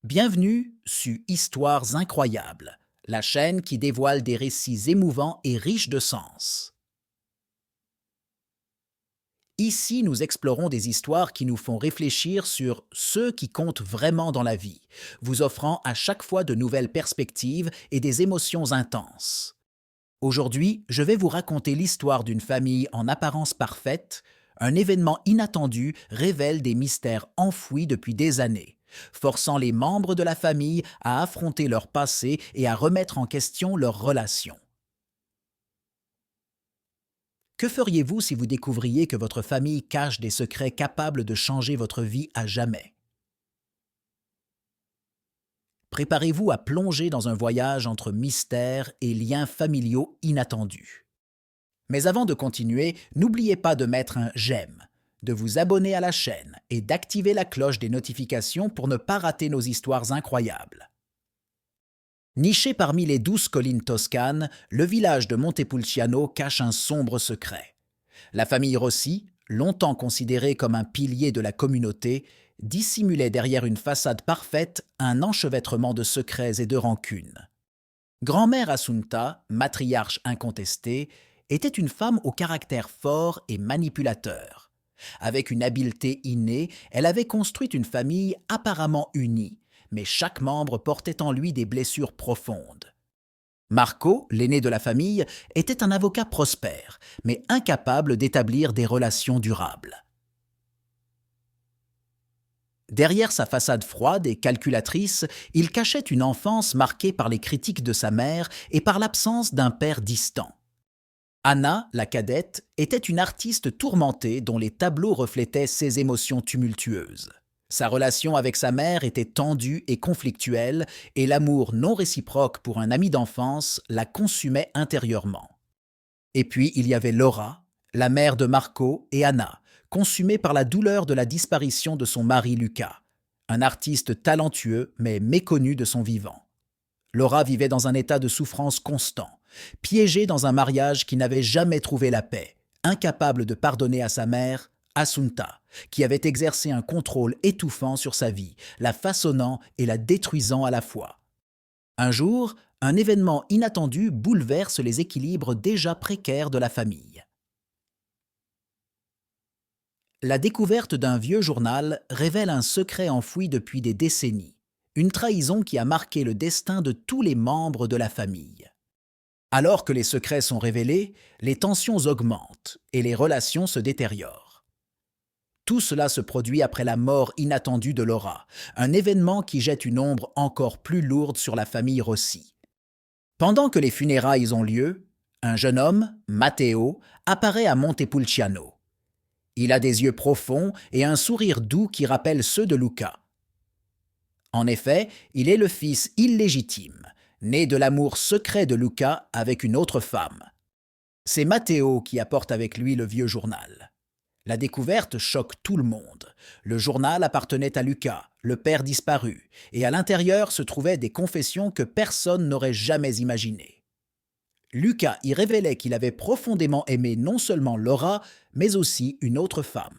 Bienvenue sur Histoires incroyables, la chaîne qui dévoile des récits émouvants et riches de sens. Ici, nous explorons des histoires qui nous font réfléchir sur ceux qui comptent vraiment dans la vie, vous offrant à chaque fois de nouvelles perspectives et des émotions intenses. Aujourd'hui, je vais vous raconter l'histoire d'une famille en apparence parfaite. Un événement inattendu révèle des mystères enfouis depuis des années, forçant les membres de la famille à affronter leur passé et à remettre en question leurs relations. Que feriez-vous si vous découvriez que votre famille cache des secrets capables de changer votre vie à jamais? Préparez-vous à plonger dans un voyage entre mystères et liens familiaux inattendus. Mais avant de continuer, n'oubliez pas de mettre un j'aime, de vous abonner à la chaîne et d'activer la cloche des notifications pour ne pas rater nos histoires incroyables. Niché parmi les douces collines toscanes, le village de Montepulciano cache un sombre secret. La famille Rossi, longtemps considérée comme un pilier de la communauté, dissimulait derrière une façade parfaite un enchevêtrement de secrets et de rancunes. Grand-mère Assunta, matriarche incontestée, était une femme au caractère fort et manipulateur. Avec une habileté innée, elle avait construit une famille apparemment unie, mais chaque membre portait en lui des blessures profondes. Marco, l'aîné de la famille, était un avocat prospère, mais incapable d'établir des relations durables. Derrière sa façade froide et calculatrice, il cachait une enfance marquée par les critiques de sa mère et par l'absence d'un père distant. Anna, la cadette, était une artiste tourmentée dont les tableaux reflétaient ses émotions tumultueuses. Sa relation avec sa mère était tendue et conflictuelle, et l'amour non réciproque pour un ami d'enfance la consumait intérieurement. Et puis il y avait Laura, la mère de Marco et Anna, consumée par la douleur de la disparition de son mari Lucas, un artiste talentueux mais méconnu de son vivant. Laura vivait dans un état de souffrance constant, piégée dans un mariage qui n'avait jamais trouvé la paix, incapable de pardonner à sa mère, Assunta, qui avait exercé un contrôle étouffant sur sa vie, la façonnant et la détruisant à la fois. Un jour, un événement inattendu bouleverse les équilibres déjà précaires de la famille. La découverte d'un vieux journal révèle un secret enfoui depuis des décennies, une trahison qui a marqué le destin de tous les membres de la famille. Alors que les secrets sont révélés, les tensions augmentent et les relations se détériorent. Tout cela se produit après la mort inattendue de Laura, un événement qui jette une ombre encore plus lourde sur la famille Rossi. Pendant que les funérailles ont lieu, un jeune homme, Matteo, apparaît à Montepulciano. Il a des yeux profonds et un sourire doux qui rappelle ceux de Luca. En effet, il est le fils illégitime, né de l'amour secret de Luca avec une autre femme. C'est Matteo qui apporte avec lui le vieux journal. La découverte choque tout le monde. Le journal appartenait à Luca, le père disparu, et à l'intérieur se trouvaient des confessions que personne n'aurait jamais imaginées. Luca y révélait qu'il avait profondément aimé non seulement Laura, mais aussi une autre femme.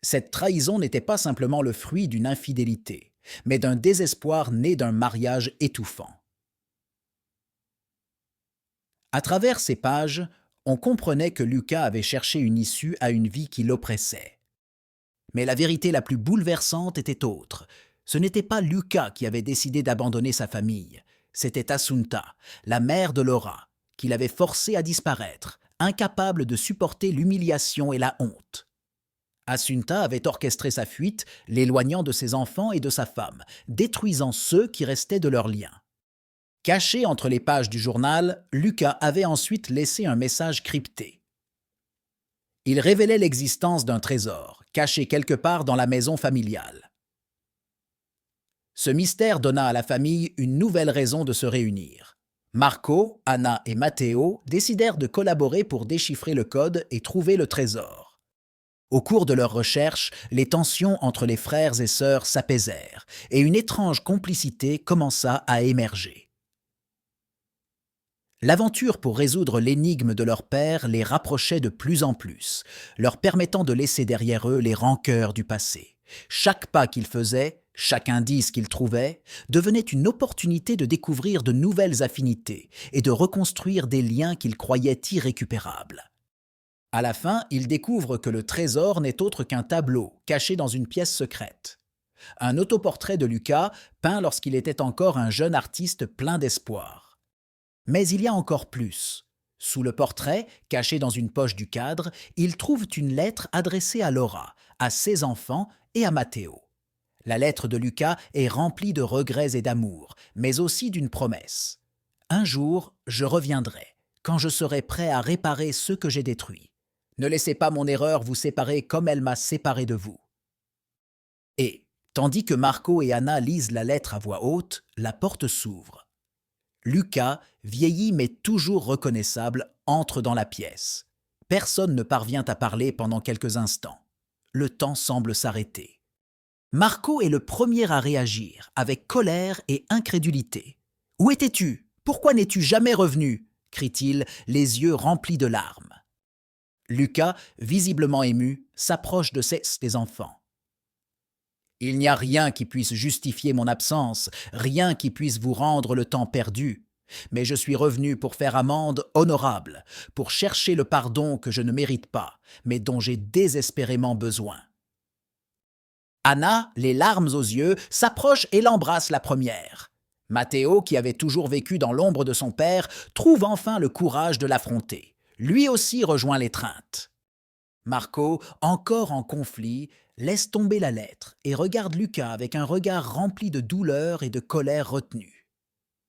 Cette trahison n'était pas simplement le fruit d'une infidélité, mais d'un désespoir né d'un mariage étouffant. À travers ces pages, on comprenait que Luca avait cherché une issue à une vie qui l'oppressait. Mais la vérité la plus bouleversante était autre. Ce n'était pas Luca qui avait décidé d'abandonner sa famille, c'était Assunta, la mère de Laura, qui l'avait forcé à disparaître, incapable de supporter l'humiliation et la honte. Assunta avait orchestré sa fuite, l'éloignant de ses enfants et de sa femme, détruisant ceux qui restaient de leur lien. Caché entre les pages du journal, Luca avait ensuite laissé un message crypté. Il révélait l'existence d'un trésor, caché quelque part dans la maison familiale. Ce mystère donna à la famille une nouvelle raison de se réunir. Marco, Anna et Matteo décidèrent de collaborer pour déchiffrer le code et trouver le trésor. Au cours de leurs recherches, les tensions entre les frères et sœurs s'apaisèrent et une étrange complicité commença à émerger. L'aventure pour résoudre l'énigme de leur père les rapprochait de plus en plus, leur permettant de laisser derrière eux les rancœurs du passé, Chaque pas qu'il faisait, chaque indice qu'il trouvait, devenait une opportunité de découvrir de nouvelles affinités et de reconstruire des liens qu'il croyait irrécupérables. À la fin, il découvre que le trésor n'est autre qu'un tableau caché dans une pièce secrète. Un autoportrait de Lucas peint lorsqu'il était encore un jeune artiste plein d'espoir. Mais il y a encore plus. Sous le portrait, caché dans une poche du cadre, ils trouvent une lettre adressée à Laura, à ses enfants et à Matteo. La lettre de Lucas est remplie de regrets et d'amour, mais aussi d'une promesse. Un jour, je reviendrai, quand je serai prêt à réparer ce que j'ai détruit. Ne laissez pas mon erreur vous séparer comme elle m'a séparé de vous. Et, tandis que Marco et Anna lisent la lettre à voix haute, la porte s'ouvre. Lucas, vieilli mais toujours reconnaissable, entre dans la pièce. Personne ne parvient à parler pendant quelques instants. Le temps semble s'arrêter. Marco est le premier à réagir, avec colère et incrédulité. « Où étais-tu? Pourquoi n'es-tu jamais revenu ?» crie-t-il, les yeux remplis de larmes. Lucas, visiblement ému, s'approche de ses enfants. « Il n'y a rien qui puisse justifier mon absence, rien qui puisse vous rendre le temps perdu. Mais je suis revenu pour faire amende honorable, pour chercher le pardon que je ne mérite pas, mais dont j'ai désespérément besoin. » Anna, les larmes aux yeux, s'approche et l'embrasse la première. Matteo, qui avait toujours vécu dans l'ombre de son père, trouve enfin le courage de l'affronter. Lui aussi rejoint l'étreinte. Marco, encore en conflit, laisse tomber la lettre et regarde Lucas avec un regard rempli de douleur et de colère retenue.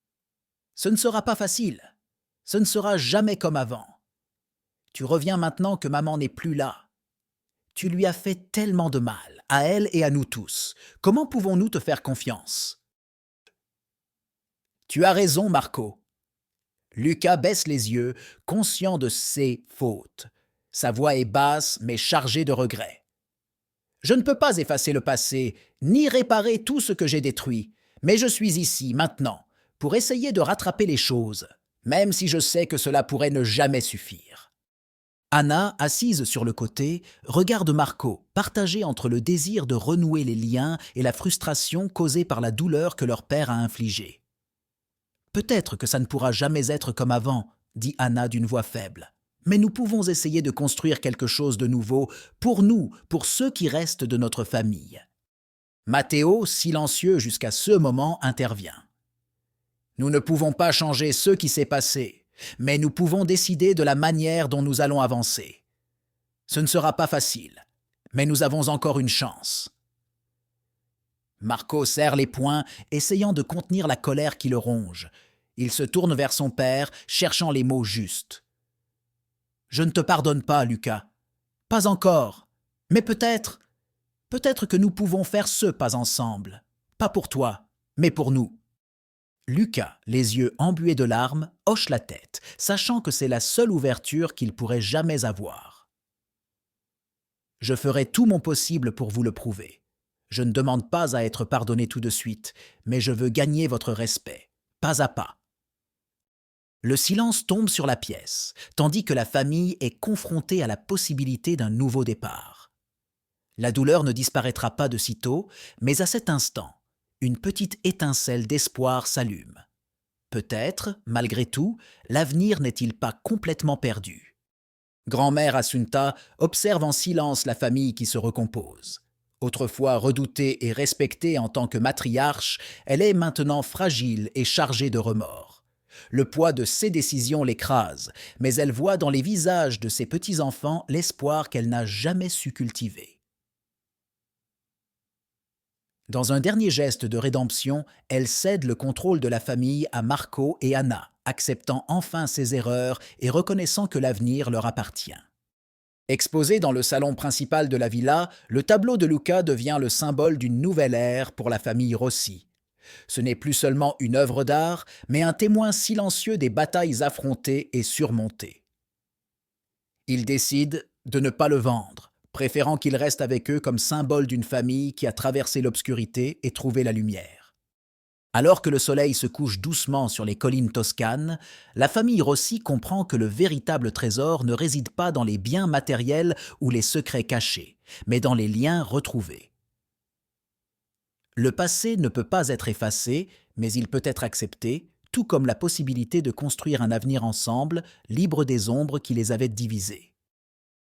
« Ce ne sera pas facile. Ce ne sera jamais comme avant. Tu reviens maintenant que maman n'est plus là. Tu lui as fait tellement de mal, à elle et à nous tous. Comment pouvons-nous te faire confiance ?» « Tu as raison, Marco. » Lucas baisse les yeux, conscient de ses fautes. Sa voix est basse, mais chargée de regrets. « Je ne peux pas effacer le passé, ni réparer tout ce que j'ai détruit, mais je suis ici, maintenant, pour essayer de rattraper les choses, même si je sais que cela pourrait ne jamais suffire. » Anna, assise sur le côté, regarde Marco, partagé entre le désir de renouer les liens et la frustration causée par la douleur que leur père a infligée. « Peut-être que ça ne pourra jamais être comme avant, » dit Anna d'une voix faible. « Mais nous pouvons essayer de construire quelque chose de nouveau pour nous, pour ceux qui restent de notre famille. » Matteo, silencieux jusqu'à ce moment, intervient. « Nous ne pouvons pas changer ce qui s'est passé, mais nous pouvons décider de la manière dont nous allons avancer. Ce ne sera pas facile, mais nous avons encore une chance. » Marco serre les poings, essayant de contenir la colère qui le ronge. Il se tourne vers son père, cherchant les mots justes. « Je ne te pardonne pas, Lucas. Pas encore. Mais peut-être que nous pouvons faire ce pas ensemble. Pas pour toi, mais pour nous. » Lucas, les yeux embués de larmes, hoche la tête, sachant que c'est la seule ouverture qu'il pourrait jamais avoir. « Je ferai tout mon possible pour vous le prouver. Je ne demande pas à être pardonné tout de suite, mais je veux gagner votre respect, pas à pas. » Le silence tombe sur la pièce, tandis que la famille est confrontée à la possibilité d'un nouveau départ. La douleur ne disparaîtra pas de sitôt, mais à cet instant, une petite étincelle d'espoir s'allume. Peut-être, malgré tout, l'avenir n'est-il pas complètement perdu. Grand-mère Assunta observe en silence la famille qui se recompose. Autrefois redoutée et respectée en tant que matriarche, elle est maintenant fragile et chargée de remords. Le poids de ses décisions l'écrase, mais elle voit dans les visages de ses petits-enfants l'espoir qu'elle n'a jamais su cultiver. Dans un dernier geste de rédemption, elle cède le contrôle de la famille à Marco et Anna, acceptant enfin ses erreurs et reconnaissant que l'avenir leur appartient. Exposé dans le salon principal de la villa, le tableau de Lucas devient le symbole d'une nouvelle ère pour la famille Rossi. Ce n'est plus seulement une œuvre d'art, mais un témoin silencieux des batailles affrontées et surmontées. Ils décident de ne pas le vendre, préférant qu'il reste avec eux comme symbole d'une famille qui a traversé l'obscurité et trouvé la lumière. Alors que le soleil se couche doucement sur les collines toscanes, la famille Rossi comprend que le véritable trésor ne réside pas dans les biens matériels ou les secrets cachés, mais dans les liens retrouvés. Le passé ne peut pas être effacé, mais il peut être accepté, tout comme la possibilité de construire un avenir ensemble, libre des ombres qui les avaient divisés.